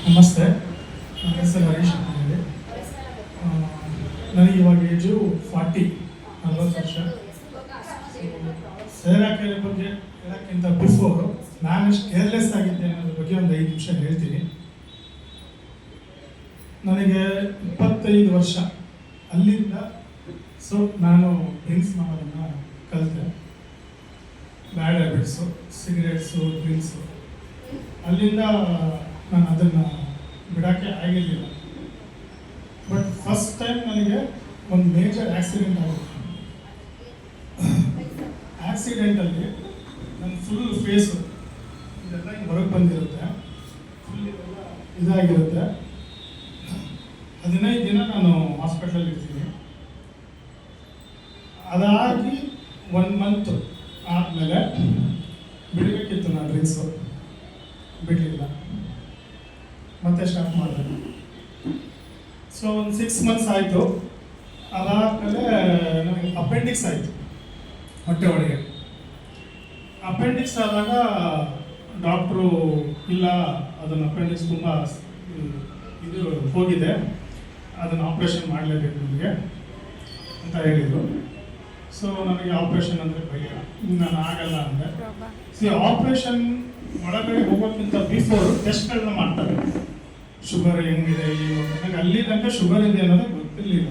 ನಮಸ್ತೆ, ನನ್ನ ಹೆಸರು ಹರೀಶ್ ಅಂತ ಹೇಳಿ. ನನಗೆ ಇವಾಗ ಏಜು 40 ವರ್ಷ. ಸೇವಾ ಕೇಳಿ ಬಗ್ಗೆ ಹೇಳೋಕ್ಕಿಂತ ಬಿಫೋರ್ ನಾನು ಎಷ್ಟು ಕೇರ್ಲೆಸ್ ಆಗಿದ್ದೆ ಅನ್ನೋದ್ರ ಬಗ್ಗೆ ಒಂದು 5 ನಿಮಿಷ ಹೇಳ್ತೀನಿ. ನನಗೆ 25 ವರ್ಷ ಅಲ್ಲಿಂದ ನಾನು ಡ್ರಿಂಕ್ಸ್ ಮಾಡೋದನ್ನು ಕಲಿತೆ. ಬ್ಯಾಡ್ ಹ್ಯಾಬಿಟ್ಸು, ಸಿಗರೇಟ್ಸು, ಡ್ರಿಂಕ್ಸು. ಅಲ್ಲಿಂದ ನಾನು ಅದನ್ನು ಬಿಡೋಕ್ಕೆ ಆಗಿರಲಿಲ್ಲ. ಬಟ್ ಫಸ್ಟ್ ಟೈಮ್ ನನಗೆ ಒಂದು ಮೇಜರ್ ಆಕ್ಸಿಡೆಂಟ್ ಆಗುತ್ತೆ. ಆಕ್ಸಿಡೆಂಟಲ್ಲಿ ನನ್ನ ಫುಲ್ ಫೇಸು ಇದೆಲ್ಲ ಹಿಂಗೆ ಹೊರಗೆ ಬಂದಿರುತ್ತೆ, ಫುಲ್ ಇದೆಲ್ಲ ಇದಾಗಿರುತ್ತೆ. 15 ದಿನ ನಾನು ಹಾಸ್ಪಿಟ್ಲಲ್ಲಿ ಇರ್ತೀನಿ. ಅದಾಗಿ 1 ಮಂತ್ ಆದಮೇಲೆ ಬಿಡಬೇಕಿತ್ತು ನಾನು ಡ್ರಿಂಕ್ಸು, ಬಿಡಲಿಲ್ಲ, ಮತ್ತೆ ಸ್ಟಾರ್ಟ್ ಮಾಡಿದೆ. ಸೊ ಒಂದು 6 ಮಂತ್ಸ್ ಆಯಿತು. ಅದಾದಮೇಲೆ ನನಗೆ ಅಪೆಂಡಿಕ್ಸ್ ಆಯಿತು, ಹೊಟ್ಟೆ ಒಳಗೆ. ಅಪೆಂಡಿಕ್ಸ್ ಆದಾಗ ಡಾಕ್ಟ್ರು ಇಲ್ಲ, ಅದನ್ನು ಅಪೆಂಡಿಕ್ಸ್ ತುಂಬ ಇದು ಹೋಗಿದೆ, ಅದನ್ನು ಆಪ್ರೇಷನ್ ಮಾಡಲೇಬೇಕು ನಿಮಗೆ ಅಂತ ಹೇಳಿದರು. ಸೊ ನನಗೆ ಆಪ್ರೇಷನ್ ಅಂದರೆ ಭಯ, ನಾನು ಆಗಲ್ಲ ಅಂದರೆ. ಆಪ್ರೇಷನ್ ಒಳಗಡೆ ಹೋಗೋಕ್ಕಿಂತ ಬಿಫೋರ್ ಟೆಸ್ಟ್ಗಳನ್ನ ಮಾಡ್ತಾರೆ. ಶುಗರ್ ಹೆಂಗಿದೆ, ನನಗೆ ಅಲ್ಲಿ ತನಕ ಶುಗರ್ ಇದೆ ಅನ್ನೋದು ಗೊತ್ತಿರಲಿಲ್ಲ.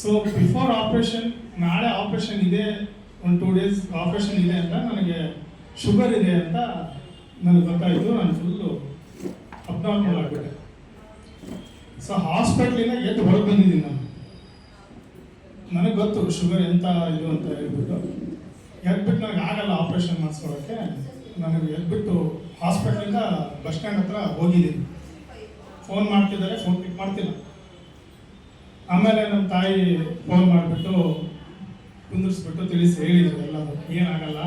ಸೊ ಬಿಫೋರ್ ಆಪ್ರೇಷನ್, ನಾಳೆ ಆಪ್ರೇಷನ್ ಇದೆ, ಒಂದು 2 ಡೇಸ್ ಆಪ್ರೇಷನ್ ಇದೆ ಅಂತ ನನಗೆ ಶುಗರ್ ಇದೆ ಅಂತ ನನಗೆ ಗೊತ್ತಾಯಿತು. ನಾನು ಫುಲ್ಲು ಅಬ್ನಾರ್ಮಲ್ ಆಗಿಬಿಟ್ಟೆ. ಸೊ ಹಾಸ್ಪಿಟ್ಲಿಂದ ಎದ್ದು ಹೊರಗೆ ಬಂದಿದ್ದೀನಿ ನಾನು. ನನಗೆ ಗೊತ್ತು ಶುಗರ್ ಎಂಥ ಇದು ಅಂತ ಹೇಳ್ಬಿಟ್ಟು ಎದ್ಬಿಟ್ಟು ನನಗೆ ಆಗಲ್ಲ ಆಪ್ರೇಷನ್ ಮಾಡಿಸ್ಕೊಳ್ಳೋಕ್ಕೆ. ನನಗೆ ಎದ್ಬಿಟ್ಟು ಹಾಸ್ಪಿಟ್ಲಿಂದ ಬಸ್ ಸ್ಟ್ಯಾಂಡ್ ಹತ್ರ ಹೋಗಿದ್ದೀನಿ. ಫೋನ್ ಮಾಡ್ತಿದ್ದಾರೆ, ಫೋನ್ ಪಿಕ್ ಮಾಡ್ತಿಲ್ಲ. ಆಮೇಲೆ ನಮ್ಮ ತಾಯಿ ಫೋನ್ ಮಾಡಿಬಿಟ್ಟು ಕುಂದಿರಿಸ್ಬಿಟ್ಟು ತಿಳಿಸಿ ಹೇಳಿದ್ರು ಎಲ್ಲದು, ಏನಾಗಲ್ಲ,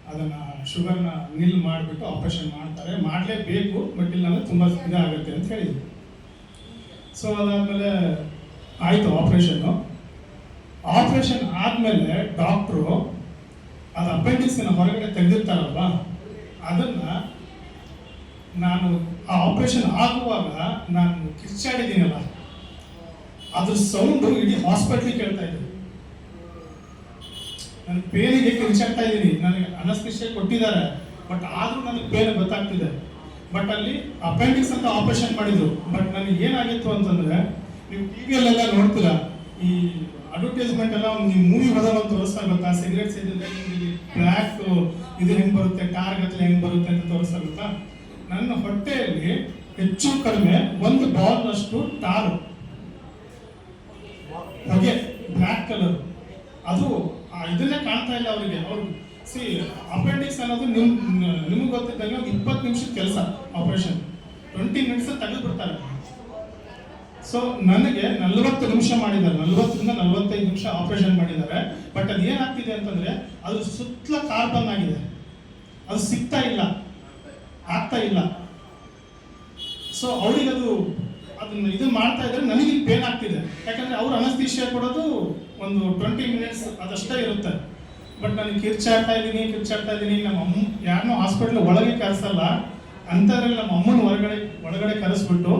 ಅದನ್ನು ಶುಗರ್ನ ನಿಲ್ ಮಾಡಿಬಿಟ್ಟು ಆಪ್ರೇಷನ್ ಮಾಡ್ತಾರೆ, ಮಾಡಲೇಬೇಕು, ಬಟ್ ಇಲ್ಲ ಅಂದರೆ ತುಂಬ ಇದಾಗುತ್ತೆ ಅಂತ ಹೇಳಿದ್ರು. ಸೊ ಅದಾದಮೇಲೆ ಆಯಿತು ಆಪ್ರೇಷನ್ನು. ಆಪ್ರೇಷನ್ ಆದಮೇಲೆ ಡಾಕ್ಟ್ರು ಅದು ಅಪೆಂಡಿಕ್ಸನ್ನು ಹೊರಗಡೆ ತೆಗೆದಿರ್ತಾರಲ್ವ, ಅದನ್ನು ನಾನು ಆ ಆಪ್ರೇಷನ್ ಆಗುವಾಗ ನಾನು ಕಿರ್ಚಾಡಿದ್ದೀನಲ್ಲ, ಅದ್ರ ಸೌಂಡು ಇಡೀ ಹಾಸ್ಪಿಟ್ಲಿಗೆ ಕೇಳ್ತಾ ಇದ್ದೀನಿ. ನನ್ನ ಪೇನಿಗೆ ಕಿರ್ಚಾಡ್ತಾ ಇದ್ದೀನಿ. ನನಗೆ ಅನಸ್ತಿಷ್ಯ ಕೊಟ್ಟಿದ್ದಾರೆ, ಬಟ್ ಆದರೂ ನನಗೆ ಪೇನ್ ಗೊತ್ತಾಗ್ತಿದೆ. ಬಟ್ ಅಲ್ಲಿ ಅಪೆಂಡಿಕ್ಸ್ ಅಂತ ಆಪರೇಷನ್ ಮಾಡಿದ್ರು. ಬಟ್ ನನಗೆ ಏನಾಗಿತ್ತು ಅಂತಂದರೆ, ನೀವು ಟಿ ವಿಯಲ್ಲೆಲ್ಲ ನೋಡ್ತೀರಾ, ಈ ಅಡ್ವರ್ಟೈಸ್ಮೆಂಟ್ ಎಲ್ಲ ನೀವು ಮೂವಿ ಹೋದಾಗ ತೋರಿಸ್ತಾ ಗೊತ್ತಾ, ಸಿಗರೇಟ್ ಸೇದಿದ್ರೆ ಬ್ಲ್ಯಾಕ್ ಇದು ಹೆಂಗೆ ಬರುತ್ತೆ, ಕಾರ್ ಗಟ್ಟಲೆ ಹೆಂಗೆ ಬರುತ್ತೆ ಅಂತ ತೋರಿಸ್ತಾ ಗೊತ್ತಾ. ನನ್ನ ಹೊಟ್ಟೆಯಲ್ಲಿ ಹೆಚ್ಚು ಕಡಿಮೆ 1 ಬಾಲ್ನಷ್ಟು ಟಾರು, ಹೊಗೆ, ಬ್ಲ್ಯಾಕ್ ಕಲರ್. ಅದು ಇದನ್ನೇ ಕಾಣ್ತಾ ಇಲ್ಲ ಅವರಿಗೆ. ಅವ್ರು ಅಪೆಂಡಿಕ್ಸ್ ಅನ್ನೋದು ನಿಮ್ಗೆ ಗೊತ್ತಿದ್ದಾಗ 20 ನಿಮಿಷದ ಕೆಲಸ ಆಪರೇಷನ್, 20 ಮಿನಿಟ್ಸ್ ತೆಗೆದು ಬಿಡ್ತಾರೆ. ಸೊ ನನಗೆ 40 ನಿಮಿಷ ಮಾಡಿದ್ದಾರೆ, 40ರಿಂದ 45 ನಿಮಿಷ ಆಪರೇಷನ್ ಮಾಡಿದ್ದಾರೆ. ಬಟ್ ಅದು ಏನಾಗ್ತಿದೆ ಅಂತಂದ್ರೆ, ಅದು ಸುತ್ತಲ ಕಾರ್ಬನ್ ಆಗಿದೆ, ಅದು ಸಿಗ್ತಾ ಇಲ್ಲ, ಆಗ್ತಾ ಇಲ್ಲ. ಸೊ ಅವ್ರಿಗೆ ಅದನ್ನ ಇದು ಮಾಡ್ತಾ ಇದ್ರೆ ನನಗೆ ಪೇನ್ ಆಗ್ತಿದೆ. ಯಾಕಂದ್ರೆ ಅವ್ರು ಅನಸ್ತೀಶಿಯಾ ಕೊಡೋದು ಒಂದು 20 ಮಿನಿಟ್ಸ್ ಅದಷ್ಟೇ ಇರುತ್ತೆ. ಬಟ್ ನಾನು ಕಿರ್ಚಾಡ್ತಾ ಇದ್ದೀನಿ. ನಮ್ಮ ಅಮ್ಮ ಯಾರನ್ನೂ ಹಾಸ್ಪಿಟ್ಲ್ ಒಳಗೆ ಕರೆಸಲ್ಲ ಅಂಥದ್ರಲ್ಲಿ ನಮ್ಮ ಅಮ್ಮನ ಒಳಗಡೆ ಕರೆಸ್ಬಿಟ್ಟು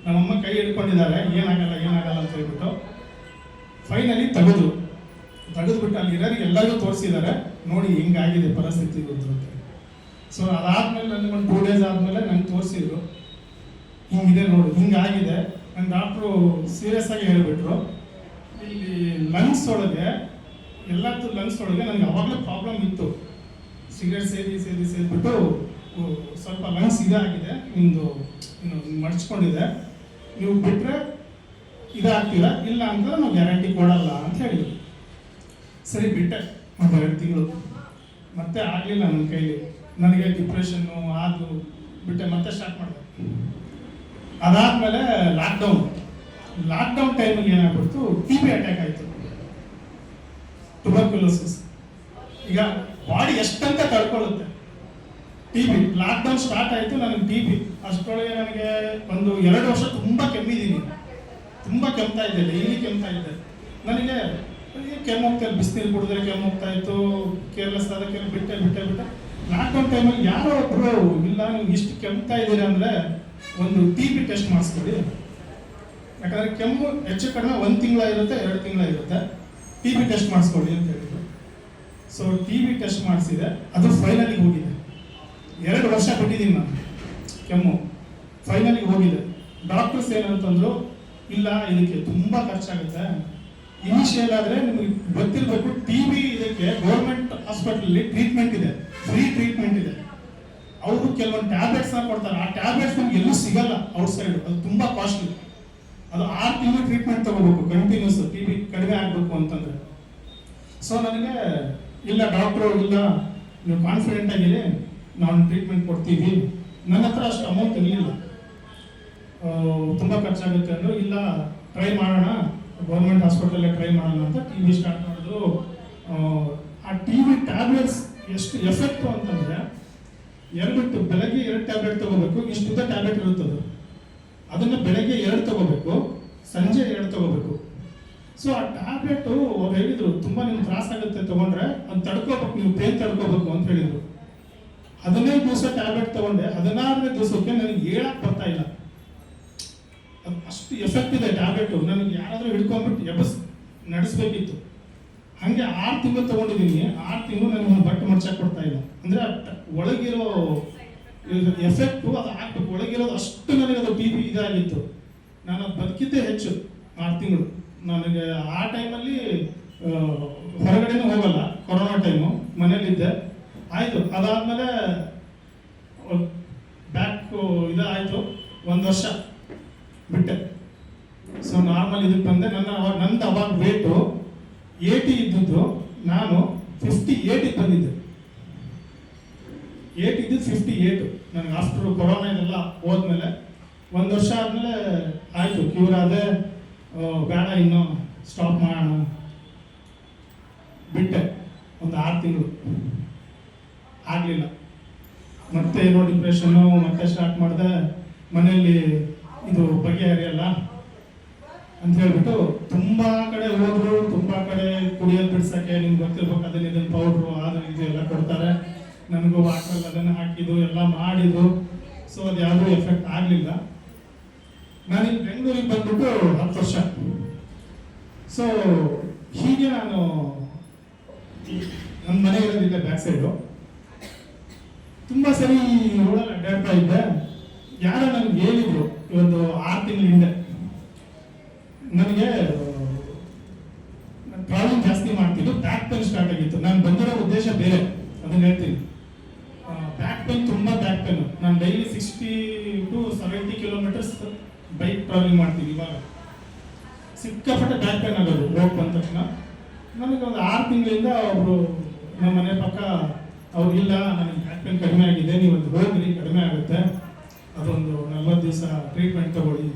ನಮ್ಮಮ್ಮ ಕೈ ಹಿಡ್ಕೊಂಡಿದ್ದಾರೆ, ಏನಾಗಲ್ಲ ಅಂತ ಹೇಳ್ಬಿಟ್ಟು ಫೈನಲಿ ತೆಗೆದ್ಬಿಟ್ಟು ಅಲ್ಲಿರೋರಿಗೆ ಎಲ್ಲರಿಗೂ ತೋರಿಸಿದ್ದಾರೆ, ನೋಡಿ ಹಿಂಗಾಗಿದೆ ಪರಿಸ್ಥಿತಿ ಅಂತ. ಸೊ ಅದಾದ್ಮೇಲೆ ನನಗೆ ಒಂದು 2 ಡೇಸ್ ಆದಮೇಲೆ ನಂಗೆ ತೋರಿಸಿದ್ರು, ಹಿಂಗಿದೆ ನೋಡು, ಹಿಂಗಾಗಿದೆ. ನನ್ನ ಡಾಕ್ಟ್ರು ಸೀರಿಯಸ್ ಆಗಿ ಹೇಳಿಬಿಟ್ರು, ಇಲ್ಲಿ ಲಂಗ್ಸ್ ಒಳಗೆ ನನಗೆ ಅವಾಗಲೇ ಪ್ರಾಬ್ಲಮ್ ಇತ್ತು. ಸಿಗರೇಟ್ ಸೇದ್ಬಿಟ್ಟು ಸ್ವಲ್ಪ ಲಂಗ್ಸ್ ಇದಾಗಿದೆ, ನಿಮ್ಮದು ಮಡ್ಚ್ಕೊಂಡಿದೆ, ನೀವು ಬಿಟ್ಟರೆ ಇದಾಗ್ತೀರಾ, ಇಲ್ಲ ಅಂದ್ರೆ ನಾವು ಗ್ಯಾರಂಟಿ ಕೊಡಲ್ಲ ಅಂತ ಹೇಳಿದ್ರು. ಸರಿ ಬಿಟ್ಟೆ ಒಂದು 2 ತಿಂಗಳು. ಮತ್ತೆ ಆಗಲಿಲ್ಲ ನನ್ನ ಕೈಲಿ. ನನಗೆ ಡಿಪ್ರೆಷನ್ನು ಅದು ಬಿಟ್ಟೆ, ಮತ್ತೆ ಸ್ಟಾರ್ಟ್ ಮಾಡಿದೆ. ಅದಾದಮೇಲೆ ಲಾಕ್ಡೌನ್ ಟೈಮಿಗೆ ಏನಾಗ್ಬಿಡ್ತು, TB ಅಟ್ಯಾಕ್ ಆಯಿತು, ಟ್ಯುಬರ್ಕ್ಯುಲೋಸಿಸ್. ಈಗ ಬಾಡಿ ಎಷ್ಟಂತ ತಡ್ಕೊಳ್ಳುತ್ತೆ TB. ಲಾಕ್ಡೌನ್ ಸ್ಟಾರ್ಟ್ ಆಯಿತು, ನನಗೆ TB. ಅಷ್ಟರೊಳಗೆ ನನಗೆ ಒಂದು 2 ವರ್ಷ ತುಂಬ ಕೆಮ್ಮಿದ್ದೀನಿ, ತುಂಬ ಕೆಮ್ತಾ ಇದ್ದೆ, ಡೈಲಿ ಕೆಮ್ತಾ ಇದ್ದೆ. ನನಗೆ ಕೆಮ್ಮು ಹೋಗ್ತಾ ಇತ್ತು, ಬಿಸಿನೀರು ಕುಡಿದ್ರೆ ಕೆಮ್ಮು ಹೋಗ್ತಾ ಇತ್ತು, ಕೇರ್ಲೆಸ್ ಆದ ಬಿಟ್ಟೆ. ಲಾಕ್ಡೌನ್ ಟೈಮಲ್ಲಿ ಯಾರೋ ಒಬ್ಬರು ಇಲ್ಲ ನೀವು ಇಷ್ಟು ಕೆಮ್ತಾ ಇದ್ದೀರಾ ಅಂದರೆ ಒಂದು TB ಟೆಸ್ಟ್ ಮಾಡಿಸ್ಕೊಳ್ಳಿ. ಯಾಕಂದರೆ ಕೆಮ್ಮು ಹೆಚ್ಚು ಕಡಿಮೆ 1 ತಿಂಗಳ ಇರುತ್ತೆ, 2 ತಿಂಗಳ ಇರುತ್ತೆ. TB ಟೆಸ್ಟ್ ಮಾಡಿಸ್ಕೊಳ್ಳಿ ಅಂತ ಹೇಳಿದ್ರು. ಸೊ TB ಟೆಸ್ಟ್ ಮಾಡಿಸಿದೆ, ಅದು ಫೈನಲಿಗೆ ಹೋಗಿದೆ. 2 ವರ್ಷ ಬಿಟ್ಟಿದ್ದೀನಿ ನಾನು ಕೆಮ್ಮು, ಫೈನಲಿಗೆ ಹೋಗಿದೆ. ಡಾಕ್ಟರ್ಸ್ ಏನಂತಂದ್ರು, ಇಲ್ಲ ಇದಕ್ಕೆ ತುಂಬ ಖರ್ಚಾಗುತ್ತೆ. ಇನಿಷಿಯಲ್ ಆದರೆ ನಿಮಗೆ ಗೊತ್ತಿರಬೇಕು, TB ಇದಕ್ಕೆ ಗೌರ್ಮೆಂಟ್ ಹಾಸ್ಪಿಟಲಲ್ಲಿ ಟ್ರೀಟ್ಮೆಂಟ್ ಇದೆ, ಫ್ರೀ ಟ್ರೀಟ್ಮೆಂಟ್ ಇದೆ. ಅವರು ಕೆಲವೊಂದು ಟ್ಯಾಬ್ಲೆಟ್ಸ್ನ ಕೊಡ್ತಾರೆ, ಆ ಟ್ಯಾಬ್ಲೆಟ್ಸ್ ನಮ್ಗೆ ಎಲ್ಲೂ ಸಿಗಲ್ಲ ಔಟ್ಸೈಡ್, ಅದು ತುಂಬ ಕಾಸ್ಟ್ಲಿ. ಅದು 6 ತಿಂಗಳು ಟ್ರೀಟ್ಮೆಂಟ್ ತಗೋಬೇಕು ಕಂಟಿನ್ಯೂಸ್, TB ಕಡಿಮೆ ಆಗಬೇಕು ಅಂತಂದ್ರೆ. ಸೊ ನನಗೆ ಇಲ್ಲ ಡಾಕ್ಟ್ರು, ಇಲ್ಲ ನೀವು ಕಾನ್ಫಿಡೆಂಟ್ ಆಗಿರಿ, ನಾವು ಟ್ರೀಟ್ಮೆಂಟ್ ಕೊಡ್ತೀವಿ. ನನ್ನ ಹತ್ರ ಅಷ್ಟು ಅಮೌಂಟ್ ಇರಲಿಲ್ಲ, ತುಂಬ ಖರ್ಚಾಗುತ್ತೆ ಅಂದರು. ಇಲ್ಲ ಟ್ರೈ ಮಾಡೋಣ, ಗೌರ್ಮೆಂಟ್ ಹಾಸ್ಪಿಟಲಲ್ಲೇ ಟ್ರೈ ಮಾಡೋಣ ಅಂತ TB ಸ್ಟಾರ್ಟ್ ಮಾಡಿದ್ರು. ಆ TB ಟ್ಯಾಬ್ಲೆಟ್ಸ್ ಎಷ್ಟು ಎಫೆಕ್ಟು ಅಂತಂದರೆ, ಬೆಳಗ್ಗೆ 2 ಟ್ಯಾಬ್ಲೆಟ್ ತಗೋಬೇಕು, ಇಷ್ಟುದ್ದ ಟ್ಯಾಬ್ಲೆಟ್ ಇರುತ್ತದೆ. ಅದನ್ನು ಬೆಳಗ್ಗೆ 2 ತಗೋಬೇಕು, ಸಂಜೆ 2 ತಗೋಬೇಕು. ಸೊ ಆ ಟ್ಯಾಬ್ಲೆಟು ಅವ್ರು ಹೇಳಿದರು, ತುಂಬ ನಿಮ್ಗೆ ತ್ರಾಸಾಗುತ್ತೆ ತಗೊಂಡ್ರೆ, ಅದು ತಡ್ಕೋಬೇಕು, ನೀವು ಪೇನ್ ತಡ್ಕೋಬೇಕು ಅಂತ ಹೇಳಿದರು. 15 ದಿವಸ ಟ್ಯಾಬ್ಲೆಟ್ ತಗೊಂಡೆ, 16ನೇ ದಿವಸಕ್ಕೆ ನನಗೆ ಹೇಳಕ್ಕೆ ಬರ್ತಾ ಇಲ್ಲ. ಅದು ಅಷ್ಟು ಎಫೆಕ್ಟ್ ಇದೆ ಟ್ಯಾಬ್ಲೆಟು. ನನಗೆ ಯಾರಾದರೂ ಹಿಡ್ಕೊಂಡ್ಬಿಟ್ಟು ನಡೆಸಬೇಕಿತ್ತು. ಹಾಗೆ 6 ತಿಂಗಳು ತಗೊಂಡಿದ್ದೀನಿ. 6 ತಿಂಗಳು ನನಗೆ ಒಂದು ಬಟ್ಟೆ ಮಡ್ಚಕ್ಕೆ ಕೊಡ್ತಾ ಇಲ್ಲ. ಅಂದರೆ ಒಳಗಿರೋ ಎಫೆಕ್ಟು ಅದು ಆಗ್ಬೇಕು, ಒಳಗಿರೋದು ಅಷ್ಟು ನನಗೆ ಅದು TB ಇದಾಗಿತ್ತು. ನಾನು ಬದುಕಿದ್ದೇ ಹೆಚ್ಚು 6 ತಿಂಗಳು. ನನಗೆ ಆ ಟೈಮಲ್ಲಿ ಹೊರಗಡೆನೂ ಹೋಗಲ್ಲ, ಕೊರೋನಾ ಟೈಮು, ಮನೇಲಿದ್ದೆ. ಆಯಿತು, ಅದಾದಮೇಲೆ ಬ್ಯಾಕ್ ಇದಾಯಿತು, 1 ವರ್ಷ ಬಿಟ್ಟೆ. ಸೊ ನಾರ್ಮಲ್ ಇದಕ್ಕೆ ಬಂದೆ. ನಂದು ಅವಾಗ ವೇಟು 80 ಇದ್ದದ್ದು, ನಾನು 58 ಬಂದಿದ್ದೆ. 8 ಇದ್ದು 58 ನನಗೆ ಆಫ್ಟರ್ ಕೊರೋನಾ ಇದೆಲ್ಲ ಹೋದ್ಮೇಲೆ. 1 ವರ್ಷ ಆದಮೇಲೆ ಆಯಿತು, ಕ್ಯೂರ್ ಆದೆ. ಬೇಡ ಇನ್ನು ಸ್ಟಾಪ್ ಮಾಡೋಣ, ಬಿಟ್ಟೆ. ಒಂದು 6 ತಿಂಗಳು ಆಗಲಿಲ್ಲ, ಮತ್ತೆ ಏನೋ ಡಿಪ್ರೆಷನ್ನು, ಮತ್ತೆ ಸ್ಟಾರ್ಟ್ ಮಾಡಿದೆ. ಮನೆಯಲ್ಲಿ ಇದು ಬಗೆಹರಿಯಲ್ಲ ಅಂತ ಹೇಳ್ಬಿಟ್ಟು ತುಂಬ ಕಡೆ ಹೋದ್ರು, ತುಂಬ ಕಡೆ ಕುಡಿಯೋದು ಬಿಡ್ಸಕ್ಕೆ ನಿಮ್ಗೆ ಗೊತ್ತಿರ್ಬೇಕು, ಅದನ್ನ ಇದನ್ನು ಪೌಡ್ರು ಅದು ಇದು ಎಲ್ಲ ಕೊಡ್ತಾರೆ. ನನಗೂ ವಾಟ್ರಲ್ಲಿ ಅದನ್ನು ಹಾಕಿದ್ದು ಎಲ್ಲ ಮಾಡಿದ್ದು. ಸೊ ಅದು ಯಾವುದೂ ಎಫೆಕ್ಟ್ ಆಗಲಿಲ್ಲ. ನಾನಿಲ್ಲಿ ಬೆಂಗಳೂರಿಗೆ ಬಂದ್ಬಿಟ್ಟು 10 ವರ್ಷ. ಸೊ ಹೀಗೆ ನಾನು ನನ್ನ ಮನೆ ಇರೋದಿಲ್ಲ ಬ್ಯಾಕ್ ಸೈಡು. ತುಂಬ ಸರಿ ರೋಡಲ್ಲಿ ಅಡ್ಡಾಡ್ತಾ ಇದ್ದೆ. ಯಾರೋ ನನಗೆ ಹೇಳಿದ್ರು ಇವತ್ತು 6 ತಿಂಗಳ ಹಿಂದೆ, ನನಗೆ ಟ್ರಾವೆಲಿಂಗ್ ಜಾಸ್ತಿ ಮಾಡ್ತಿದ್ದು, ಬ್ಯಾಕ್ ಪೇನ್ ಸ್ಟಾರ್ಟ್ ಆಗಿತ್ತು. ನಾನು ಬಂದಿರೋ ಉದ್ದೇಶ ಬೇರೆ, ಅದನ್ನ ಹೇಳ್ತೀನಿ. ಬ್ಯಾಕ್ ಪೇನ್, ತುಂಬ ಬ್ಯಾಕ್ ಪೇನ್. ನಾನು daily 60 to 70 kilometres bike travelling ಮಾಡ್ತೀನಿ. ಇವಾಗ ಸಿಕ್ಕಾಪಟ್ಟೆ ಬ್ಯಾಕ್ ಪೇನ್ ಆಗೋದು ಹೋಗಿ ಬಂದ ತಕ್ಷಣ. ನನಗೆ ಒಂದು 6 ತಿಂಗಳಿಂದ ಒಬ್ಬರು ನಮ್ಮ ಮನೆ ಪಕ್ಕ ಅವ್ರಿಗಿಲ್ಲ, ನನಗೆ ಬ್ಯಾಕ್ ಪೇನ್ ಕಡಿಮೆ ಆಗಿದೆ, ನೀವು ಒಂದು ಹೋಗ್ರಿ ಕಡಿಮೆ ಆಗುತ್ತೆ, ಅದೊಂದು 40 ದಿವಸ ಟ್ರೀಟ್ಮೆಂಟ್ ತಗೊಳ್ಳಿ.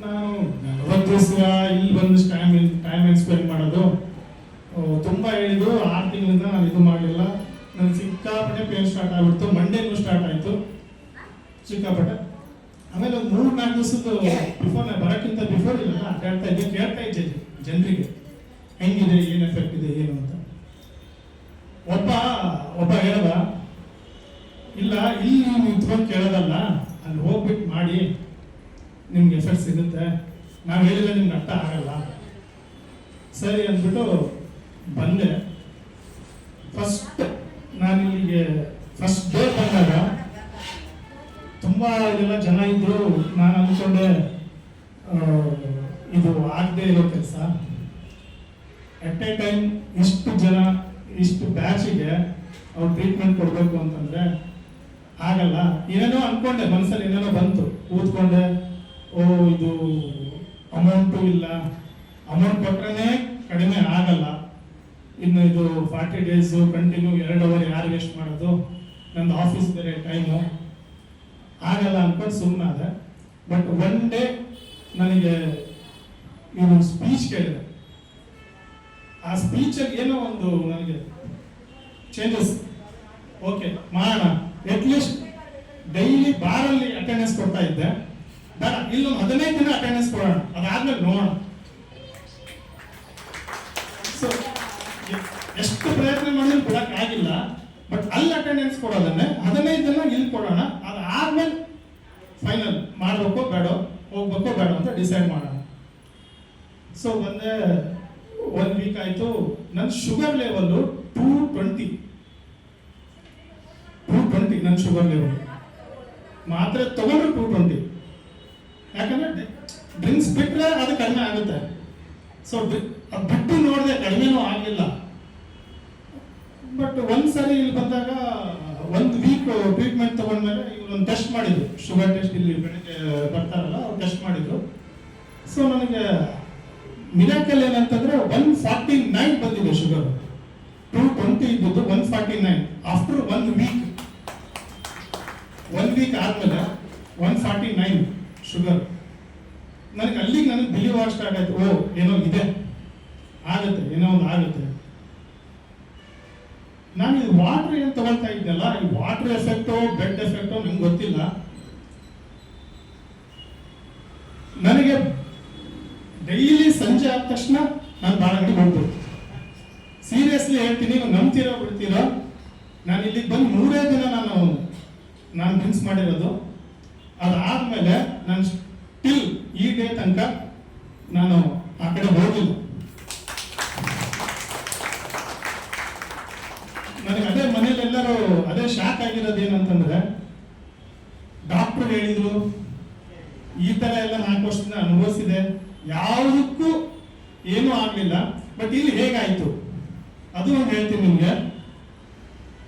ನಾನು 40 ದಿವಸ ಇಲ್ಲಿ ಬಂದು ಟೈಮ್ ಸ್ಪೆಂಡ್ ಮಾಡೋದು. ತುಂಬ ಹೇಳಿದ್ರು. 6 ತಿಂಗಳಿಂದ ನಾನು ಇದು ಮಾಡಲಿಲ್ಲ. ನನಗೆ ಸಿಕ್ಕಾಪಟ್ಟೆ ಪೇನ್ ಸ್ಟಾರ್ಟ್ ಆಗಿಬಿಡ್ತು. ಮಂಡೇನೂ ಸ್ಟಾರ್ಟ್ ಆಯಿತು ಸಿಕ್ಕಾಪಟ್ಟೆ. ಆಮೇಲೆ ಒಂದು 3-4 ದಿವಸದ್ದು ಬಿಫೋರ್, ನಾನು ಬರೋಕ್ಕಿಂತ ಬಿಫೋರ್ ಇಲ್ಲ ಅಡ್ಡಾಡ್ತಾ ಇದ್ದೆ, ಕೇಳ್ತಾ ಇದ್ದೆ ಜನರಿಗೆ ಹೆಂಗಿದೆ, ಏನು ಎಫೆಕ್ಟ್ ಇದೆ ಏನು ಅಂತ. ಒಬ್ಬ ಹೇಳ್ದ, ಇಲ್ಲ ಇಲ್ಲಿ ನೀವು ನಿಂತ್ಕೊಂಡು ಕೇಳೋದಲ್ಲ, ಅಲ್ಲಿ ಹೋಗ್ಬಿಟ್ಟು ಮಾಡಿ, ನಿಮ್ಗೆ ಎಫೆಕ್ಟ್ ಸಿಗುತ್ತೆ. ನಾವು ಹೇಳಿದ್ರೆ ನಿಮ್ಗೆ ಅರ್ಥ ಆಗಲ್ಲ. ಸರಿ ಅಂದ್ಬಿಟ್ಟು ಬಂದೆ. ನಾನು ಇಲ್ಲಿಗೆ ಫಸ್ಟ್ ಡೇ ಬಂದಾಗ ತುಂಬ ಇದೆಲ್ಲ ಜನ ಇದ್ರು. ನಾನು ಅಂದ್ಕೊಂಡೆ ಇದು ಆಗದೆ ಇರೋ ಕೆಲಸ. ಎಟ್ ಎ ಟೈಮ್ ಇಷ್ಟು ಜನ, ಇಷ್ಟು ಬ್ಯಾಚಿಗೆ ಅವ್ರು ಟ್ರೀಟ್ಮೆಂಟ್ ಕೊಡಬೇಕು ಅಂತಂದರೆ ಆಗಲ್ಲ. ಏನೇನೋ ಅಂದ್ಕೊಂಡೆ, ಮನಸ್ಸಲ್ಲಿ ಏನೇನೋ ಬಂತು. ಕೂತ್ಕೊಂಡೆ, ಓ ಇದು ಅಮೌಂಟು ಇಲ್ಲ, ಅಮೌಂಟ್ ಕೊಟ್ಟರೆ ಕಡಿಮೆ ಆಗಲ್ಲ, ಇನ್ನು ಇದು 40 ಡೇಸು ಕಂಟಿನ್ಯೂ 2 ಅವರ್ ಯಾರು ವೇಸ್ಟ್ ಮಾಡೋದು, ನಂದು ಆಫೀಸ್ ಬೇರೆ ಟೈಮು, ಆಗಲ್ಲ ಅಂದ್ಕೊಂಡು ಸುಮ್ಮನಾದೆ. ಬಟ್ 1 ಡೇ ನನಗೆ ಇದು ಸ್ಪೀಚ್ ಕೇಳಿದೆ. ಆ ಸ್ಪೀಚಲ್ಲಿ ಏನೋ ಒಂದು ನನಗೆ ಚೇಂಜಸ್. ಓಕೆ ಮಾಡೋಣ, ಅಟ್ಲೀಸ್ಟ್ ಡೈಲಿ ಬಾರಲ್ಲಿ ಅಟೆಂಡೆನ್ಸ್ ಕೊಡ್ತಾ ಇದ್ದೆ, ಬೇಡ ಇಲ್ಲೊಂದು 15 ದಿನ ಅಟೆಂಡೆನ್ಸ್ ಕೊಡೋಣ, ಅದಾದ್ಮೇಲೆ ನೋಡೋಣ. ಸೊ ಎಷ್ಟು ಪ್ರಯತ್ನ ಮಾಡಿದ್ರು ಬಿಡಕ್ಕೆ ಆಗಿಲ್ಲ. ಬಟ್ ಅಲ್ಲಿ ಅಟೆಂಡೆನ್ಸ್ ಕೊಡೋದನ್ನೇ 15 ದಿನ ಇಲ್ಲಿ ಕೊಡೋಣ, ಅದಾದ್ಮೇಲೆ ಮಾಡಬೇಕೋ ಬೇಡ, ಹೋಗ್ಬೇಕೋ ಬೇಡ ಅಂತ ಡಿಸೈಡ್ ಮಾಡೋಣ. ಸೊ ಒಂದೇ 1 ವೀಕ್ ಆಯಿತು. ನನ್ನ ಶುಗರ್ ಲೆವೆಲ್ಲು 220 ನನ್ನ ಶುಗರ್ ಲೆವೆಲ್. ಮಾತ್ರೆ ತಗೊಂಡ್ರೆ 220. ಯಾಕಂದ್ರೆ ಡ್ರಿಂಕ್ಸ್ ಬಿಟ್ಟರೆ ಅದು ಕಡಿಮೆ ಆಗುತ್ತೆ. ಸೊ ಬಿಟ್ಟು ನೋಡಿದೆ ಕಡಿಮೆನೂ ಆಗಲಿಲ್ಲ. ಬಟ್ ಒಂದ್ಸರಿ ಇಲ್ಲಿ ಬಂದಾಗ 1 ವೀಕ್ ಟ್ರೀಟ್ಮೆಂಟ್ ತಗೊಂಡ್ಮೇಲೆ ಇವ್ರು ಒಂದು ಟೆಸ್ಟ್ ಮಾಡಿದ್ರು, ಶುಗರ್ ಟೆಸ್ಟ್. ಇಲ್ಲಿ ಬೆಳಗ್ಗೆ ಬರ್ತಾರಲ್ಲ ಅವ್ರು ಟೆಸ್ಟ್ ಮಾಡಿದ್ರು. ಸೊ ನನಗೆ ಮಿರಾಕಲ್ ಏನಂತಂದ್ರೆ 149 ಬಂದಿದೆ ಶುಗರ್. 220 ಇದ್ದದ್ದು 149 ಆಫ್ಟರ್ 1 ವೀಕ್. 1 ವೀಕ್ ಆದ್ಮೇಲೆ 149 ಶುಗರ್. ನನಗೆ ಅಲ್ಲಿಗೆ ಬಿಲೀವ್ ಆಗಿ ಸ್ಟಾರ್ಟ್ ಆಯ್ತು, ಓ ಏನೋ ಇದೆ, ಆಗುತ್ತೆ, ಏನೋ ಒಂದು ಆಗುತ್ತೆ. ನಾನು ಇದು ವಾಟರ್ ಏನು ತಗೊಳ್ತಾ ಇದ್ದಲ್ಲ, ಈ ವಾಟರ್ ಎಫೆಕ್ಟೋ ಬೆಡ್ ಎಫೆಕ್ಟೋ ನಂಗೆ ಗೊತ್ತಿಲ್ಲ. ನನಗೆ ಡೈಲಿ ಸಂಜೆ ಆದ ತಕ್ಷಣ ನಾನು ಬಾಳಗಡಿ ಹೋಗ್ಬೋದು. ಸೀರಿಯಸ್ಲಿ ಹೇಳ್ತೀನಿ, ನೀವು ನಂಬ್ತೀರೋ ಬಿಡ್ತೀರೋ, ನಾನು ಇಲ್ಲಿಗೆ ಬಂದು 3 ದಿನ ನಾನು ಡ್ರಿಂಕ್ಸ್ ಮಾಡಿರೋದು. ಅದಾದ್ಮೇಲೆ ನಾನು ಸ್ಟಿಲ್ ಈ ಡೇ ತನಕ ನಾನು ಆ ಕಡೆ ಹೋಗಿಲ್ಲ. ನನಗೆ ಅದೇ ಮನೇಲಿ ಎಲ್ಲರೂ ಅದೇ ಶಾಕ್ ಆಗಿರೋದು ಏನಂತಂದ್ರೆ, ಡಾಕ್ಟರ್ ಹೇಳಿದ್ರು ಈ ತರ ಎಲ್ಲ 4 ವರ್ಷದಿಂದ ಅನುಭವಿಸಿದೆ, ಯಾವುದಕ್ಕೂ ಏನೂ ಆಗ್ಲಿಲ್ಲ. ಬಟ್ ಇಲ್ಲಿ ಹೇಗಾಯ್ತು ಅದು ಒಂದು ಹೇಳ್ತೀನಿ ನಿಮ್ಗೆ.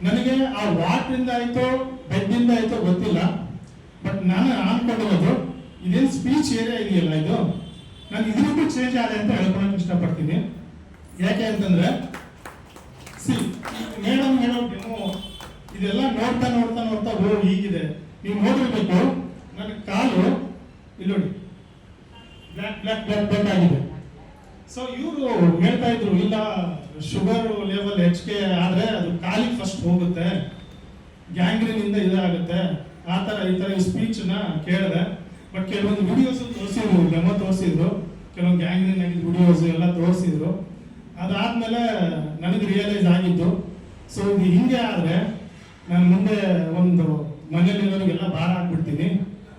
ನನಗೆ ಆ ವಾಟ್ರಿಂದ ಆಯ್ತೋ ಬೆಡ್ಡಿಂದ ಆಯ್ತೋ ಗೊತ್ತಿಲ್ಲ. ಬಟ್ ನಾನು ಅನ್ಕೊಂಡಿರೋದು ಇದೇನು ಸ್ಪೀಚ್ ಏರಿಯಾ ಇದೆಯಲ್ಲ, ಇದು ನಾನು ಇದಕ್ಕೂ ಚೇಂಜ್ ಆದೆ ಅಂತ ಹೇಳ್ಕೊಳಕ್ ಇಷ್ಟಪಡ್ತೀನಿ. ಯಾಕೆ ಅಂತಂದ್ರೆ ಮೇಡಮ್ ಹೇಳೋ ಡೆಮೋ ಇದೆಲ್ಲ ನೋಡ್ತಾ ನೋಡ್ತಾ ನೋಡ್ತಾ ಓ ಹೀಗಿದೆ. ನೀವು ನೋಡಿರ್ಬೇಕು, ನನ್ನ ಕಾಲು ಇಲ್ಲಿ ನೋಡಿ ಬ್ಲ್ಯಾಕ್ ಬ್ಲ್ಯಾಕ್ ಬ್ಲ್ಯಾಕ್ ಬ್ಲ್ಯಾಕ್ ಆಗಿದೆ. ಸೊ ಇವರು ಹೇಳ್ತಾ ಇದ್ರು, ಇಲ್ಲ ಶುಗರ್ ಲೆವೆಲ್ ಹೆಚ್ಚಿಗೆ ಆದ್ರೆ ಅದು ಕಾಲಿಗೆ ಫಸ್ಟ್ ಹೋಗುತ್ತೆ, ಗ್ಯಾಂಗ್ರೀನ್ ಇಂದ ಇದಾಗುತ್ತೆ, ಆ ತರ ಈ ತರ ಸ್ಪೀಚ್ ನ ಕೇಳಿದೆ. ಬಟ್ ಕೆಲವೊಂದು ವಿಡಿಯೋಸ್ ತೋರಿಸಿದ್ರು, ಡೆಮೋ ತೋರಿಸಿದ್ರು, ಕೆಲವೊಂದು ಗ್ಯಾಂಗ್ರೀನ್ ಆಗಿದ್ದು ವಿಡಿಯೋಸ್ ಎಲ್ಲ ತೋರಿಸಿದ್ರು. ಅದಾದ್ಮೇಲೆ ನನಗೆ ರಿಯಲೈಸ್ ಆಗಿದ್ದು, ಸೊ ಇದು ಹಿಂಗೆ ಆದ್ರೆ ನಾನು ಮುಂದೆ ಒಂದು ಮನೆಯಲ್ಲಿರೋರಿಗೆಲ್ಲ ಭಾರ ಆಗ್ಬಿಡ್ತೀನಿ.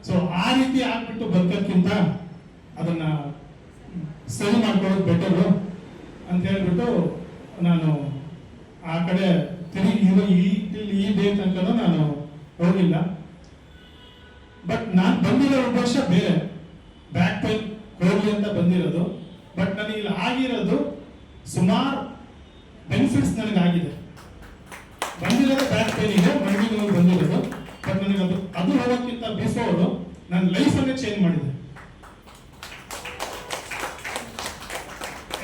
ಸೊ ಆ ರೀತಿ ಆಗ್ಬಿಟ್ಟು ಬದುಕೋಕ್ಕಿಂತ ಅದನ್ನ ಸರಿ ಮಾಡ್ಕೊಳ್ಳೋದು ಬೆಟರು ಅಂತ ಹೇಳ್ಬಿಟ್ಟು ನಾನು ಆ ಕಡೆ ತಿರುಗಿ ಈ ಡೇ ತನಕ ನಾನು ಹೋಗಿಲ್ಲ. ಬಟ್ ನಾನು ಬಂದಿರೋ ಉದ್ದೇಶ ಬೇರೆ, ಬ್ಯಾಕ್ ಪೈನ್ ಹೋಗ್ಲಿ ಅಂತ ಬಂದಿರೋದು. ಬಟ್ ನನಗೆ ಇಲ್ಲಿ ಆಗಿರೋದು ಸುಮಾರು ಬೆನಿಫಿಟ್ಸ್ ನನಗಾಗಿದೆ. ಬಂದಿರೋದು ಬ್ಯಾಕ್ ಪೈನಿಗೆ, ಮಂಡಿ ನೋವು ಬಂದಿರೋದು. ಬಟ್ ನನಗೆ ಅದು ಹೋಗೋಕ್ಕಿಂತ ಬಿಫೋರ್ ನನ್ನ ಲೈಫನ್ನೇ ಚೇಂಜ್ ಮಾಡಿದೆ.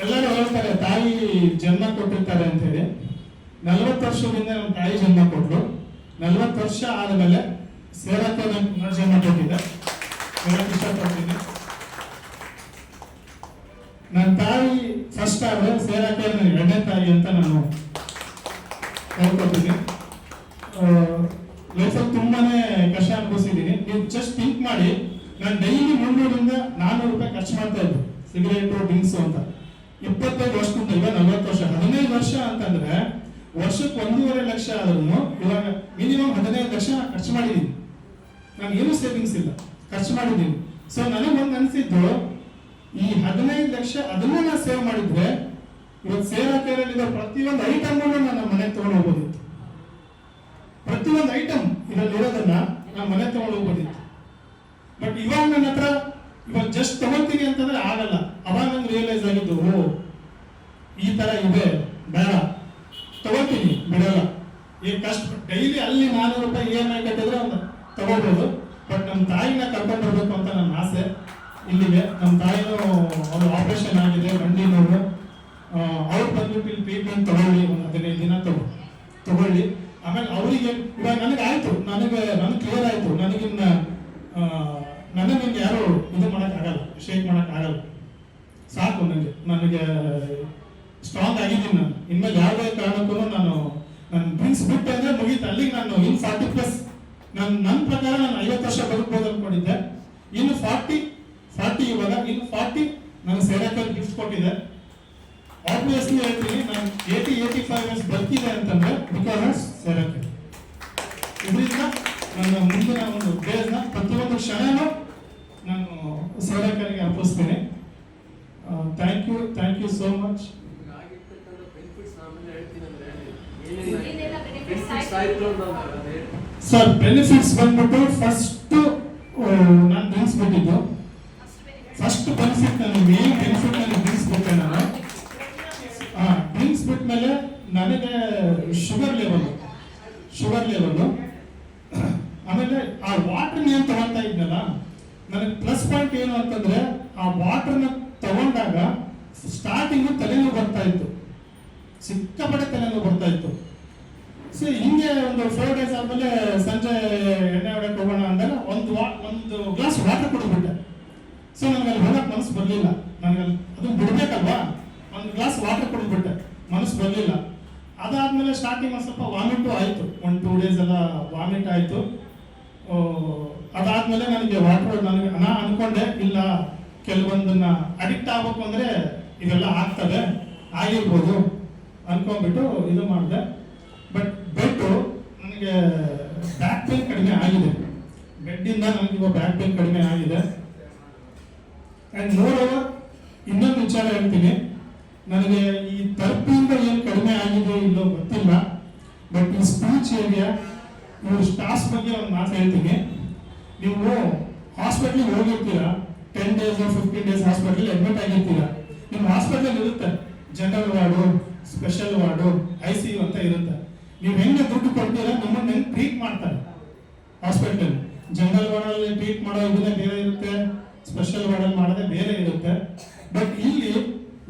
ಎಲ್ಲರೂ ಹೇಳ್ತಾರೆ ತಾಯಿ ಜನ್ಮ ಕೊಟ್ಟಿರ್ತಾರೆ ಅಂತ ಹೇಳಿ. 40 ವರ್ಷದಿಂದ ನಮ್ಮ ತಾಯಿ ಜನ್ಮ ಕೊಟ್ರು. 40 ವರ್ಷ ಆದಮೇಲೆ ಸೇರಕ್ಕೆ ನಾನು ಪುನರ್ಜನ್ಮ ಕೊಟ್ಟಿದ್ದೆ. ಹೇಳಕ್ ಇಷ್ಟಪಡ್ತೀನಿ, ನನ್ನ ತಾಯಿ ಫಸ್ಟ್ ಆದ್ರೆ ಸೇರಕ್ಕೆ ನನ್ನ 2ನೇ ತಾಯಿ ಅಂತ ನಾನು ಹೇಳ್ಕೊತೀನಿ. ಲೈಫಲ್ಲಿ ತುಂಬಾನೇ ಕಷ್ಟ ಅನುಭವಿಸಿದ್ದೀನಿ. ನೀವು ಜಸ್ಟ್ ಥಿಂಕ್ ಮಾಡಿ, ನಾನು ಡೈಲಿ 300 - 400 ರೂಪಾಯಿ ಖರ್ಚು ಮಾಡ್ತಾ ಇದ್ದೆ ಸಿಗರೇಟು ಡ್ರಿಂಕ್ಸ್ ಅಂತ. 25 ವರ್ಷದಿಂದ ಇವಾಗ 40 ವರ್ಷ, 15 ವರ್ಷ ಅಂತಂದ್ರೆ ವರ್ಷಕ್ಕೆ 1.5 ಲಕ್ಷ ಆದ್ರೂ ಇವಾಗ ಮಿನಿಮಮ್ 15 ಲಕ್ಷ ಖರ್ಚು ಮಾಡಿದ್ದೀನಿ. ನಾನು ಏನು ಸೇವಿಂಗ್ಸ್ ಇಲ್ಲ, ಖರ್ಚು ಮಾಡಿದ್ದೀನಿ. ಸೊ ನನಗೊಂದು ಅನಿಸಿದ್ದು, ಈ 15 ಲಕ್ಷ ಅದನ್ನು ನಾನು ಸೇವ್ ಮಾಡಿದ್ರೆ ಇವತ್ತು ಸೇವಾ ಕೇರಳಿರೋ ಪ್ರತಿಯೊಂದು ಐಟಮ್ ನನ್ನ ಮನೆಗೆ ತಗೊಂಡು ಹೋಗ್ಬೋದಿತ್ತು. ಪ್ರತಿಯೊಂದು ಐಟಮ್ ಇದರಲ್ಲಿರೋದನ್ನ ನಾನು ಮನೆ ತಗೊಂಡು ಹೋಗ್ಬೋದಿತ್ತು. ಬಟ್ ಇವಾಗ ನನ್ನ ಹತ್ರ ಇವಾಗ ಜಸ್ಟ್ ತಗೊಳ್ತೀನಿ ಅಂತಂದ್ರೆ ಆಗಲ್ಲ. ಅವಾಗ ನಂಗೆ ರಿಯಲೈಸ್ ಆಗಿದ್ದು, ಓ ಈ ತರ ಇದೆ, ಬೇಡ, ತಗೊಳ್ತೀನಿ, ಬಿಡಲ್ಲ. ಈ ಕಷ್ಟ ಡೈಲಿ ಅಲ್ಲಿ 400 ರೂಪಾಯಿ EMI ಕಟ್ಟಿದ್ರೆ ಒಂದು ತಗೋಬಹುದು. ಬಟ್ ನಮ್ಮ ತಾಯಿನ ಕರ್ಕೊಂಡು ಬರ್ಬೇಕು ಅಂತ ನನ್ನ ಆಸೆ. ಇಲ್ಲಿಗೆ ನಮ್ಮ ತಾಯಿನೂ ಅವ್ರು ಆಪರೇಷನ್ ಆಗಿದೆ, ಮಂಡಿ ನೋವು. ಅವ್ರು ಬಂದ್ಬಿಟ್ಟು ಇಲ್ಲಿ ಟ್ರೀಟ್ಮೆಂಟ್ ತಗೊಳ್ಳಿ, ಒಂದು 15 ದಿನ ತಗೊಳ್ಳಿ. ಆಮೇಲೆ ಅವರಿಗೆ ಇವಾಗ ನನಗೆ ಆಯ್ತು, ನನಗೆ ಕ್ಲಿಯರ್ ಆಯ್ತು. ನನಗೆ ಯಾರು ಇದು ಆಗಲ್ಲ, ಶೇಕ್ ಆಗಲ್ಲ. ಸಾಕು, ನನಗೆ ಸ್ಟ್ರಾಂಗ್ ಆಗಿದ್ದೀನಿ. ನಾನು ಇನ್ಮೇಲೆ ಯಾವುದೇ ಕಾರಣಕ್ಕೂ ನಾನು ಡ್ರಿಂಕ್ಸ್ ಬಿಟ್ಟೆ ಅಂದ್ರೆ ಮುಗೀತು. ಅಲ್ಲಿಗೆ ನಾನು ಇನ್ನು 40+ ನನ್ನ ಪ್ರಕಾರ ನಾನು 50 ವರ್ಷ ಬದುಕಬಹುದು ಅನ್ಕೊಂಡಿದ್ದೆ. ಇನ್ನು 40 ಇವಾಗ, ಇನ್ನು 40 ನಾನು ಸೇರಾಕಲ್ ಗಿಫ್ಟ್ ಕೊಟ್ಟಿದ್ದೆ. ಆಬ್ವಿಯಸ್ಲಿ ಹೇಳ್ತೀನಿ, ನಾನು 85 ಇಯರ್ಸ್ ಬದುಕಿದೆ ಅಂತಂದ್ರೆ ಬಿಕಾಸ್ ಸೇರಾಕಲ್. ಇದರಿಂದ ನನ್ನ ಮುಂದಿನ ಒಂದು ಡೇಸ್ನ ಪ್ರತಿಯೊಂದು ಕ್ಷಣನೂ ನಾನು ಸೇವಕರಿಗೆ ಅರ್ಪಿಸ್ತೇನೆ. Thank you so much. Sir benefits ಬಂದ್ಬಿಟ್ಟು ಫಸ್ಟ್ ನಾನು ಡ್ರಿಂಕ್ಸ್ ಬಿಟ್ಟಿದ್ದು ಫಸ್ಟ್ ಬೆನಿಫಿಟ್, ನಾನು ಮೇನ್ ಬೆನಿಫಿಟ್ ನನಗೆ ಡ್ರಿಂಕ್ಸ್ ಬಿಟ್ಟೆ. ನಾನು ಡ್ರಿಂಕ್ಸ್ ಬಿಟ್ಮೇಲೆ ನನಗೆ ಶುಗರ್ ಲೆವೆಲ್ ಆಮೇಲೆ ಆ ವಾಟರ್ ಏನು ತಗೊಳ್ತಾ ಇದ್ನಲ್ಲ, ನನಗೆ ಪ್ಲಸ್ ಪಾಯಿಂಟ್ ಏನು ಅಂತಂದ್ರೆ ಆ ವಾಟರ್ನ ತಗೊಂಡಾಗ ಸ್ಟಾರ್ಟಿಂಗು ತಲೆನೋವು ಬರ್ತಾ ಇತ್ತು, ಸಿಕ್ಕಾಪಟ್ಟೆ ತಲೆನೋವು ಬರ್ತಾ ಇತ್ತು. ಸೊ ಹಿಂಗೆ ಒಂದು 4 days ಆದ್ಮೇಲೆ ಸಂಜೆ ಎಣ್ಣೆ ಹೊಡಕ್ಕೆ ಹೋಗೋಣ ಅಂದಾಗ ಒಂದು ಗ್ಲಾಸ್ ವಾಟರ್ ಕುಡಿದ್ಬಿಟ್ಟೆ. ಸೊ ನನಗೆ ಅಲ್ಲಿ ಹೋಗಕ್ಕೆ ಮನಸ್ಸು ಬರಲಿಲ್ಲ, ನನಗೆ ಅದು ಬಿಡ್ಬೇಕಲ್ವಾ, ಒಂದು ಗ್ಲಾಸ್ ವಾಟರ್ ಕುಡಿದ್ಬಿಟ್ಟೆ, ಮನಸ್ಸು ಬರಲಿಲ್ಲ. ಅದಾದ್ಮೇಲೆ ಸ್ಟಾರ್ಟಿಂಗ್ ಒಂದು ಸ್ವಲ್ಪ ವಾಮಿಟು ಆಯಿತು, 1-2 days ಎಲ್ಲ ವಾಮಿಟ್ ಆಯಿತು. ಅದಾದ್ಮೇಲೆ ನನಗೆ ವಾಟರ್ ನಾ ಅನ್ಕೊಂಡೆ ಇಲ್ಲ ಕೆಲವೊಂದನ್ನ ಅಡಿಕ್ಟ್ ಆಗ್ಬೇಕು ಅಂದ್ರೆ ಇವೆಲ್ಲ ಆಗ್ತದೆ, ಆಗಿರ್ಬೋದು ಅನ್ಕೊಂಡ್ಬಿಟ್ಟು ಇದು ಮಾಡಿದೆ. ಬಟ್ ನನಗೆ ಬ್ಯಾಕ್ ಪೇನ್ ಕಡಿಮೆ ಆಗಿದೆ, ಬೆಡ್ಡಿಂದ ನನಗೆ ಇವಾಗ ಬ್ಯಾಕ್ ಪೇನ್ ಕಡಿಮೆ ಆಗಿದೆ. ಆ್ಯಂಡ್ ಮೋರೋವರ್ ಇನ್ನೊಂದು ವಿಚಾರ ಹೇಳ್ತೀನಿ, ನನಗೆ ಈ ತರ್ಪಿಯಿಂದ ಏನು ಕಡಿಮೆ ಆಗಿದೆ ಇಲ್ಲೋ ಗೊತ್ತಿಲ್ಲ, ಬಟ್ ಈ ಸ್ಪೀಚ್ ಏರಿಯಾ ಇವ್ರ ಸ್ಟಾಫ್ಸ್ ಬಗ್ಗೆ ಒಂದು ಮಾತು ಹೇಳ್ತೀನಿ. ನೀವು ಹಾಸ್ಪಿಟ್ಲಿಗೆ ಹೋಗಿರ್ತೀರಾ, 10 days 15 days ಹಾಸ್ಪಿಟಲ್ ಅಡ್ಮಿಟ್ ಆಗಿರ್ತೀರಾ. ನಿಮ್ಮ ಹಾಸ್ಪಿಟಲ್ ಇರುತ್ತೆ general ward, special ward, ICU ಅಂತ ಇರುತ್ತೆ. ನೀವು ಹೆಂಗೆ ದುಡ್ಡು ಕೊಡ್ತೀರಾ ನಿಮ್ಮನ್ನ ಹೆಂಗೆ ಟ್ರೀಟ್ ಮಾಡ್ತಾರೆ ಹಾಸ್ಪಿಟಲ್. ಜನರಲ್ ವಾರ್ಡಲ್ಲಿ ಟ್ರೀಟ್ ಮಾಡೋ ಇದನ್ನೇ ಬೇರೆ ಇರುತ್ತೆ, ಸ್ಪೆಷಲ್ ವಾರ್ಡಲ್ಲಿ ಮಾಡೋದೇ ಬೇರೆ ಇರುತ್ತೆ. ಬಟ್ ಇಲ್ಲಿ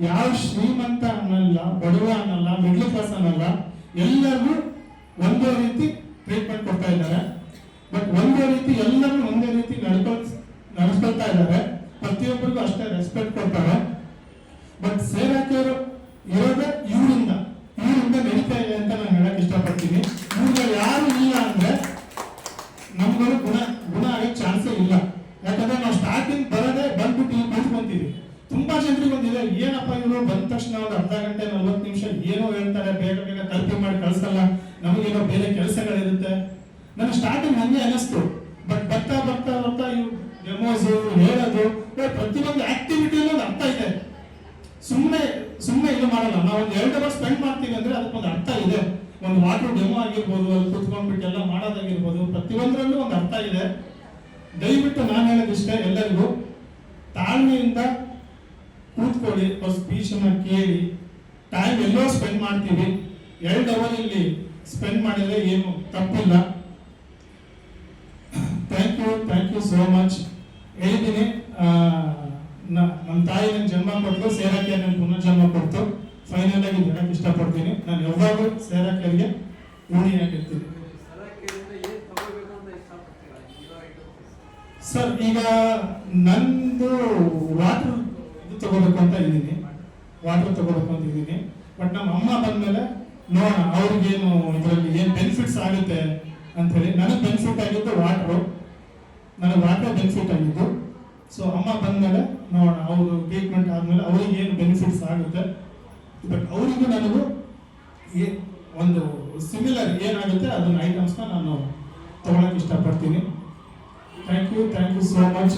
ಯಾವ ಶ್ರೀಮಂತ ಅನ್ನಲ್ಲ, ಬಡವ ಅನ್ನಲ್ಲ, ಮಿಡ್ಲ್ ಕ್ಲಾಸ್ ಅನ್ನಲ್ಲ, ಎಲ್ಲರಿಗೂ ಒಂದೇ ರೀತಿ ಟ್ರೀಟ್ಮೆಂಟ್ ಕೊಡ್ತಾ ಇದ್ದಾರೆ. ಬಟ್ ಒಂದೇ ರೀತಿ ಎಲ್ಲರೂ ಒಂದೇ ರೀತಿ ನಡೆಸ್ಕೊಳ್ತಾ ಇದ್ದಾರೆ, ಪ್ರತಿಯೊಬ್ಬರಿಗೂ ಅಷ್ಟೇ ರೆಸ್ಪೆಕ್ಟ್ ಕೊಡ್ತಾರೆ. ಬಟ್ ಸೇರಾಕಿಯವರು ಇರೋದೇ ಇವರಿಂದ ನಡೀತಾ ಇದೆ ಅಂತ ನಾನು ಹೇಳಕ್ ಇಷ್ಟಪಡ್ತೀನಿ. ಇವ್ರಿಗೆ ಯಾರು ಇಲ್ಲ ಅಂದ್ರೆ ನಮ್ಗಳು ಗುಣ ಆಗಕ್ಕೆ ಚಾನ್ಸೇ ಇಲ್ಲ. ಯಾಕಂದ್ರೆ ನಾವು ಸ್ಟಾರ್ಟಿಂಗ್ ಬರೋದೇ ಬಂದ್ಬಿಟ್ಟು ಇಲ್ಲಿ ಕೂತ್ಕೊಂತೀವಿ. ತುಂಬಾ ಜನರಿಗೆ ಒಂದಿದೆ, ಏನಪ್ಪ ಇವರು ಬಂದ ತಕ್ಷಣ ಒಂದು ಅರ್ಧ ಗಂಟೆ 40 ನಿಮಿಷ ಏನೋ ಹೇಳ್ತಾರೆ, ಬೇಗ ತಲುಪಿ ಮಾಡಿ ಕಳ್ಸಲ್ಲ, ನಮಗೇನೋ ಬೇರೆ ಕೆಲಸಗಳಿರುತ್ತೆ. ನನಗೆ ಸ್ಟಾರ್ಟಿಂಗ್ ಹಂಗೆ ಅನಿಸ್ತು. ಬಟ್ ಬರ್ತಾ ಇವು ಡೆಮೋಸ್ ಹೇಳೋದು, ಪ್ರತಿಯೊಂದು ಆಕ್ಟಿವಿಟಿಯಲ್ಲೂ ಒಂದು ಅರ್ಥ ಇದೆ. ಸುಮ್ಮನೆ ಇದು ಮಾಡಲ್ಲ. ನಾವು ಒಂದು 2 hours ಸ್ಪೆಂಡ್ ಮಾಡ್ತೀವಿ ಅಂದ್ರೆ ಅದಕ್ಕೊಂದು ಅರ್ಥ ಇದೆ. ಒಂದು ವಾಟರ್ ಡೆಮೋ ಆಗಿರ್ಬೋದು, ಅಲ್ಲಿ ಕೂತ್ಕೊಂಡ್ಬಿಟ್ಟು ಎಲ್ಲ ಮಾಡೋದಾಗಿರ್ಬೋದು, ಪ್ರತಿಯೊಂದರಲ್ಲೂ ಒಂದು ಅರ್ಥ ಇದೆ. ದಯವಿಟ್ಟು ನಾನು ಹೇಳೋದಿಷ್ಟೇ, ಎಲ್ಲರಿಗೂ ತಾಳ್ಮೆಯಿಂದ ಕೂತ್ಕೊಳ್ಳಿ, ಅವ್ರ ಸ್ಪೀಚನ್ನ ಕೇಳಿ. ಟೈಮ್ ಎಲ್ಲೋ ಸ್ಪೆಂಡ್ ಮಾಡ್ತೀವಿ, 2 hour ಇಲ್ಲಿ ಸ್ಪೆಂಡ್ ಮಾಡಿದ್ರೆ ಏನು ತಪ್ಪಿಲ್ಲ. Thank you so much. ಹೇಳಿದ್ದೀನಿ, ನಮ್ಮ ತಾಯಿ ನನ್ನ ಜನ್ಮ ಕೊಟ್ಟು, ಸೇರಾಕೆ ನನ್ನ ಪುನರ್ಜನ್ಮ ಕೊಟ್ಟು, ಫೈನಲ್ ಆಗಿ ಹೇಳಕ್ಕೆ ಇಷ್ಟಪಡ್ತೀನಿ. ನಾನು ಯಾವಾಗಲೂ ಸೇರಾಕೆಯರಿಗೆ ಋಣಿಯಾಗಿರ್ತೀನಿ. ಸರ್ ಈಗ ನಂದು ವಾಟರ್ ತಗೋಬೇಕು ಅಂತ ಇದ್ದೀನಿ. ಬಟ್ ನಮ್ಮ ಅಮ್ಮ ಬಂದ್ಮೇಲೆ ನೋಡೋಣ ಅವ್ರಿಗೇನು ಇದರಲ್ಲಿ ಏನು ಬೆನಿಫಿಟ್ಸ್ ಆಗುತ್ತೆ ಅಂತ ಹೇಳಿ. ನನಗೆ ಬೆನಿಫಿಟ್ ಆಗಿದ್ದು ವಾಟರ್ ಬೆನಿಫಿಟ್ ಆಗಿದ್ದು. ಸೊ ಅಮ್ಮ ಬಂದ್ಮೇಲೆ ನೋಡೋಣ, ಅವರು ಟ್ರೀಟ್ಮೆಂಟ್ ಆದ್ಮೇಲೆ ಅವ್ರಿಗೆ ಏನು ಬೆನಿಫಿಟ್ಸ್ ಆಗುತ್ತೆ. ಬಟ್ ಅವರಿಗೂ ನನಗೂ ಒಂದು ಸಿಮಿಲರ್ ಏನಾಗುತ್ತೆ ಅದನ್ನ ಐಟಮ್ಸ್ನ ನಾನು ತಗೊಳಕ್ ಇಷ್ಟಪಡ್ತೀನಿ. Thank you so much.